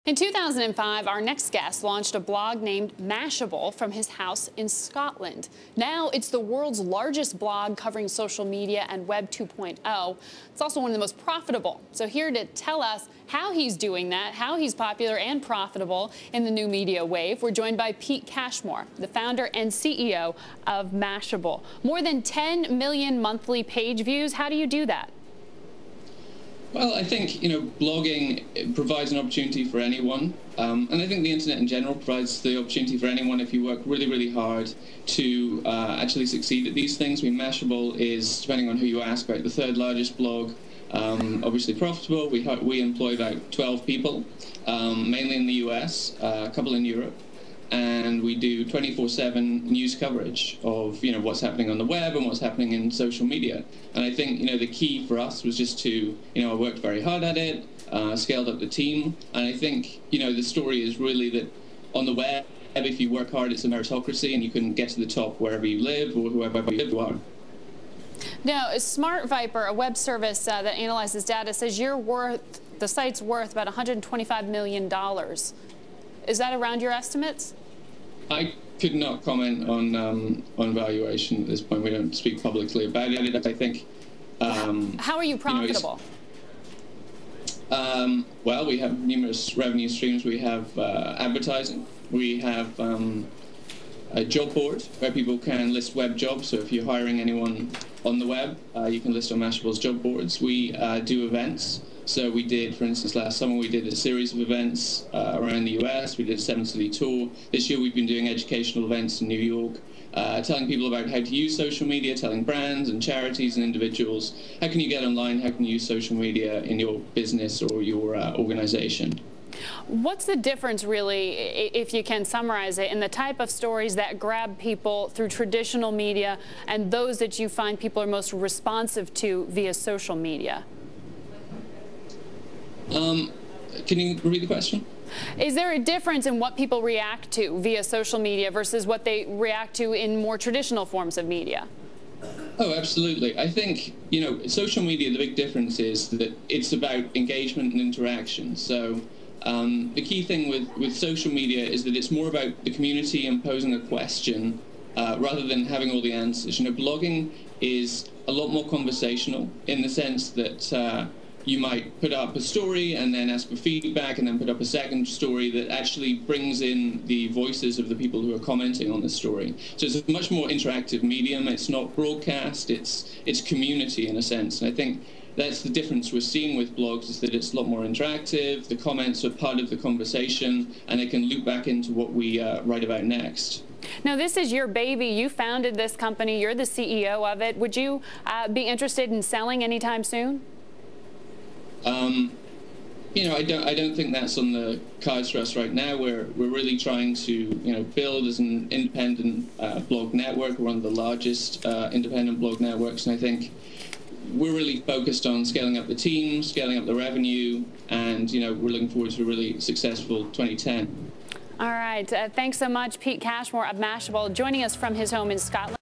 In 2005, our next guest launched a blog named Mashable from his house in Scotland. Now it's the world's largest blog covering social media and Web 2.0. It's also one of the most profitable. So here to tell us how he's doing that, how he's popular and profitable in the new media wave, we're joined by Pete Cashmore, the founder and CEO of Mashable. More than 10 million monthly page views. How do you do that? Well, I think, blogging provides an opportunity for anyone. And I think the internet in general provides the opportunity for anyone if you work really, really hard to actually succeed at these things. I mean, Mashable is, depending on who you ask, about the third largest blog. Obviously profitable. We employ about 12 people, mainly in the US, a couple in Europe. And we do 24/7 news coverage of what's happening on the web and what's happening in social media. And I think the key for us was just to I worked very hard at it, scaled up the team, and I think the story is really that on the web, if you work hard, it's a meritocracy, and you can get to the top wherever you live or whoever you are. Now, Smart Viper, a web service that analyzes data, says the site's worth about $125 million. Is that around your estimates? I could not comment on valuation at this point. We don't speak publicly about it. I think. How are you profitable? Well, we have numerous revenue streams. We have advertising. We have a job board where people can list web jobs. So if you're hiring anyone on the web, you can list on Mashable's job boards. We do events. So we did, for instance, last summer we did a series of events around the US. We did a 7-city tour. This year we've been doing educational events in New York, telling people about how to use social media, telling brands and charities and individuals, how can you get online, how can you use social media in your business or your organization. What's the difference, really, if you can summarize it, in the type of stories that grab people through traditional media and those that you find people are most responsive to via social media? Can you repeat the question? Is there a difference in what people react to via social media versus what they react to in more traditional forms of media? Oh, absolutely. I think, social media, the big difference is that it's about engagement and interaction. So the key thing with social media is that it's more about the community and posing a question rather than having all the answers. Blogging is a lot more conversational in the sense that you might put up a story and then ask for feedback and then put up a second story that actually brings in the voices of the people who are commenting on the story. So it's a much more interactive medium. It's not broadcast, it's community in a sense. And I think that's the difference we're seeing with blogs, is that it's a lot more interactive, the comments are part of the conversation, and they can loop back into what we write about next. Now, this is your baby. You founded this company. You're the CEO of it. Would you be interested in selling anytime soon? I don't think that's on the cards for us right now. We're really trying to build as an independent blog network. We're one of the largest independent blog networks, and I think we're really focused on scaling up the team, scaling up the revenue, and we're looking forward to a really successful 2010. All right. Thanks so much, Pete Cashmore of Mashable, joining us from his home in Scotland.